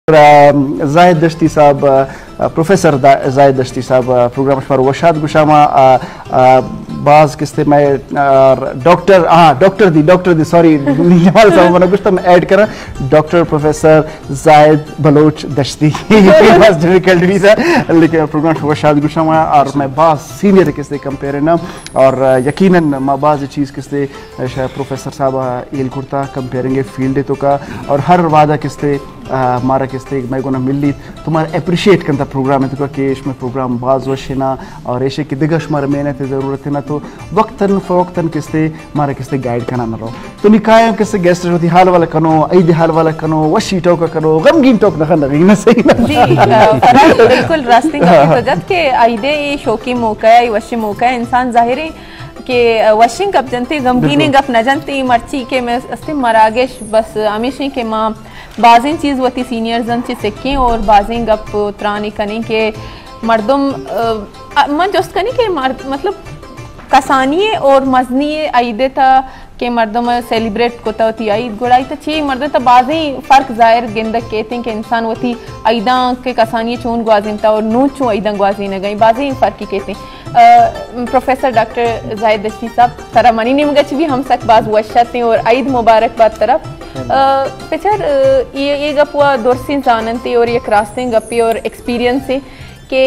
जाहिद दश्ती साहब, प्रोफेसर जाहिद दश्ती साहब प्रोग्राम पर वशाद गुशामा बाज किस्ते मैं डॉक्टर दी सॉरी निहाल साहब मैंने कुछ तो मैं ऐड करा डॉक्टर प्रोफेसर जाहिद बलोच दश्ती बस डिफिकल्ट भी था लेकिन प्रोग्राम पर वशाद गुशामा और मैं बाज सीनियर किस्ते कंपेयर ना और यकीनन मैं बाज चीज़ किस्ते प्रोफेसर साहब एल कुर्ता कंपेयरिंग फील्ड तो का और हर वादा किस्ते मारा किस्ते मैं को ना मिली तुम्हारा अप्रिशिएट करता प्रोग्राम है तो कि इसमें प्रोग्राम बाज वशिना और ऐसे कि दिगश मार मेहनत ज़रूरत है ना तो वक्तन फ़वक्तन किस्ते मारा किस्ते गाइड करना ना लो तो निकाय किस्ते गेस्ट होती हाल वाला कनो ऐद हाल वाला कनो वशी टोक कनो गमगीन टोक ना करना ना सही ना जी बिल्कुल रास्ते का तो जब के ऐदे ये शौकी मौका है वशी मौका है इंसान जाहिर है कि वशिंग कब जनती गमगीने गप न जनती मर्ची के मैं अस्ते मरागेश बस हमेशा के माँ बाज़ें चीज़ वती सीनियर जन से सीखें और बाज़ें गप त्रानी करें के मर्दम मन जोस्त करें के मतलब कसानिए और मजनिए आइदे था के मर्दम सेलिब्रेट कोता होती आई गुड़ाई तो छे मर्द तो बाज़ें फ़र्क ज़ाहिर गेंदा कहते हैं कि इंसान वती आइदा के कसानिए चून ग्वाजिन था और नू चू आइदा ग्वाजी न गई बाज़ें फ़र्क ही कहते हैं प्रोफेसर डॉक्टर जाहिद दश्ती साहब सारा मनी निमगच भी हम सक बाज वशाते और ईद मुबारकबाद तरफ पिछर ये गपुआ दोरसिन जानते और ये क्रासिंग गपी और एक्सपीरियंस से के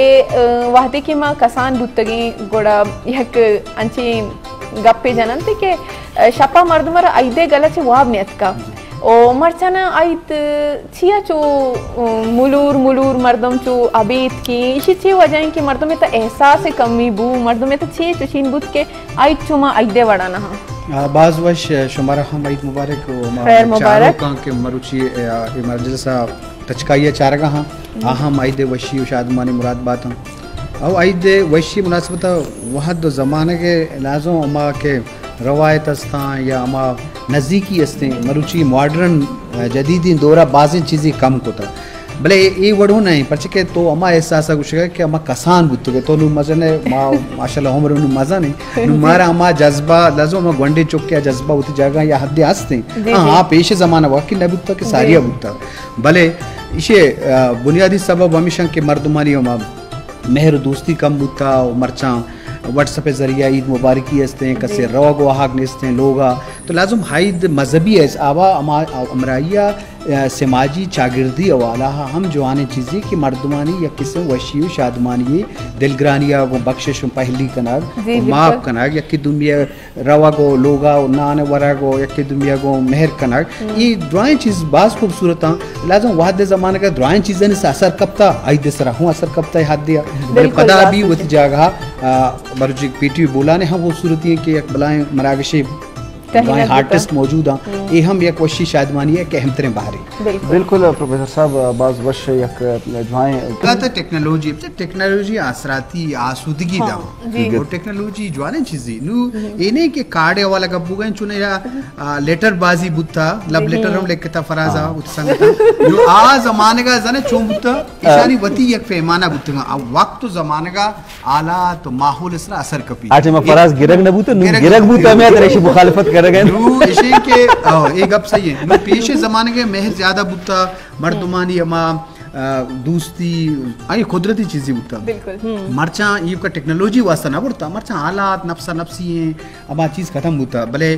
वाहदे के माँ कसान बुतगे गोड़ा यक अंचे गप्पे जानते के शपा मर्दमर आइदे गलत से वाब नियत का ओ मरचाना आइत छिया चो मुलूर मर्दम चो अबीत की इसी छे वजह कि मर्दम में तो एहसास है कमी बू मर्दम में तो छे चुशीन बुत के आइत चुमा आइदे वड़ाना हाँ बाज वश शुमारा हम ईद मुबारक खैर मुबारक के मरुची इमरजेंसा तचकाइया चारगा हाँ हम ईद वशी शादमानी मुराद बात हम अब ईद वशी मुनासिबत वह दो ज़माने के लाजों अमा के रवायत अस्ता या अमा नज़दीकी अस्ते मरुची मॉडर्न जदीदी दौरा बाज़ें चीज़ें कम को था भले ये वड़ो नहीं पर के तो अमा एहसास कुछ है कि अमा कसान बुत के तो नु मजा ने माशाल्लाह हमर नु मजा नहीं नु मारा अमा जज्बा लजो अमा गंडे चुक के जज्बा उत जगह या हद हंसते हां पेश जमाना वाकई न बुत के सारिया बुत भले इसे बुनियादी सबब हमेशा के मर्दमानी अमा मेहर दोस्ती कम बुता मरचा व्हाट्सएप जरिया ईद मुबारकी हंसते कसे रोग वहाग निस्ते लोगा तो लाजुम हाइद मजहबी है आवा अमराइया समाजी चागिर्दी वाला हम जो आने चीज़ें कि मर्दमानी या किस्म वशी शादमानी दिलग्रानिया वो बख्शिश पहली कनाग माफ कनाग या कि दुनिया रवा गो लोगा नान वरा गो या कि दुनिया गो मेहर कनाग ये ड्राइंग चीज़ बास खूबसूरत लाजम वाद ज़माने का ड्राइंग चीज़ें से असर कबता आई दे सरा हूँ असर कबता हाथ दिया पदा भी वो जगह मर्जी पीटी बोला ने हम खूबसूरती है कि बुलाएं मरागशे आर्टिस्ट मौजूद हैं ये हम एक वशी शादमानी है कि हम तेरे बाहरी बिल्कुल प्रोफेसर साहब बाज वश एक जवाएं कहते टेक्नोलॉजी आसराती आसूदगी दा वो टेक्नोलॉजी जवाने चीज़ी नु ये नहीं कि कार्ड वाला गब्बू गए चुने या लेटर बाजी बुत्ता लब लेटर हम लेके ता फराजा उत्संगता जो आ जमाने का जने चोंबुत्ता इशारी वती एक पैमाना बुत्ता अब वक्त तो जमाने का आला तो माहौल इसरा असर कपी आज मैं फराज गिरग न बुत्ता गिरग बुत्ता मैं तेरे से मुखालफत इसी के एक अब सही है मैं पेशे जमाने के महज ज्यादा बुत्ता मर्दमानी अमा दोस्ती आई कुदरती चीज़ें बुता मरचा ये का टेक्नोलॉजी वास्ता ना बुता मरचा हालात नफ्सा नफ्सी हैं अब चीज़ ख़त्म बुता भले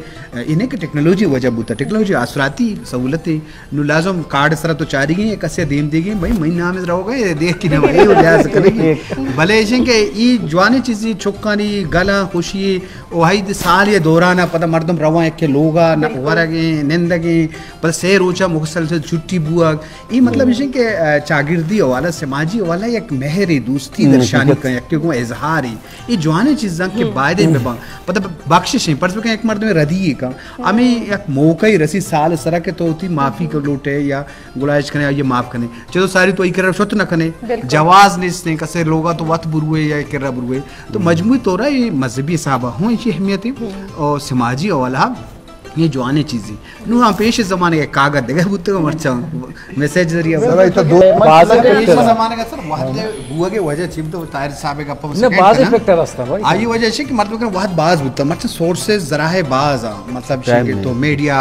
इन्हें के टेक्नोलॉजी वजह बुता टेक्नोलॉजी आसराती सहूलतें नु लाजम कार्ड सरा तो चारी गई कसे देम देगी भाई महीना में रहोगे देख की ना भाई लिहाज करेगी भले ऐसे के ये जवानी चीज़ें चुक्कानी गला खुशी वही साल ये दौराना पता मर्दम रवा के लोगा न वरगे निंदगे पर से रोचा मुगसल से छुट्टी बुआ ये मतलब ऐसे के चागिर्दी वाला समाजी वाला एक मेहरी दोस्ती दर्शानी का क्योंकि इजहार ही ये जवाने चीज़ां के बायदे में पता बख्शिश है पर एक मर्द में रदी का हमें एक मौका ही रसी साल सरा के तो होती माफ़ी कर लोटे या गुलाइश करें ये माफ़ करें चलो सारी तो कर शत न कने जवाज नहीं कसे लोगा तो वत बुरुए या किर्रा बुरुए तो मजमूई तौर ये मजहबी साहबा हूँ अच्छी अहमियत है और समाजी वाला ये जो आने चीज़ें नु हम पेश ज़माने के कागज देखे बुते को मरचा मैसेज जरिए सर इतना दो बाज पेश ज़माने का सर वादे हुआ के वजह चिप तो तार साहब का पम ने बाज इफेक्ट रास्ता भाई आई वजह से कि मतलब कि वाद बाज बुता मतलब सोर्सेज जराहे बाज मतलब कि तो media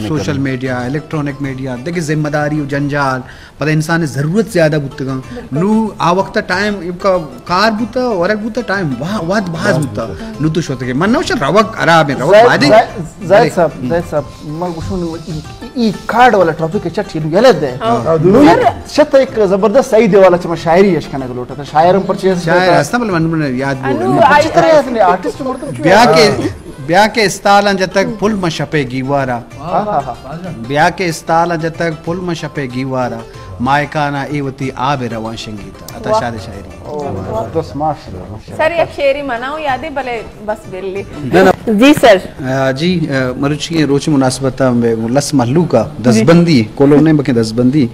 social media electronic media देखिए जिम्मेदारी और जंजाल पर इंसान जरूरत ज्यादा बुता नु आ वक्त टाइम का कार बुता और एक बुता टाइम वाद बाज बुता नु तो शोते के मन नौश रवक अराब में रवक बादी जायद साहब मैं कुछ ई कार्ड वाला टॉपिक के चट ये दे यार शत एक जबरदस्त सही दे वाला चमा शायरी यशकना को लोटा था शायर हम परचेज शायर हस्ता मन याद आई तरह आर्टिस्ट मतलब ब्याह के इस्ताला जब तक पुल में छपे गीवारा ब्याह के इस्ताला जब तक पुल में छपे गीवारा मायकाना एवती आबे रवा संगीता अता शादी शायरी तो स्मार्ट सर एक शेरी मनाओ याद है भले बस बेली जी सर जी मरुची रोची मुनासबत में लस महलू का दसबंदी कोलोने में के दसबंदी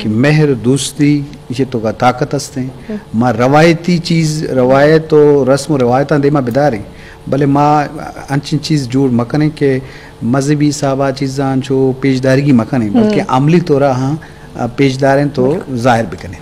कि मेहर दोस्ती ये तो का ताकत हस्ते मां रवायती चीज रवायत तो रस्म रवायत दे मां बिदारी भले मां अंचिन चीज जोड़ मकने के मजहबी साबा चीज़ां जो पेशदारी की मकने बल्कि अमली तोरा हाँ पेशदारें तो जाहिर भी करें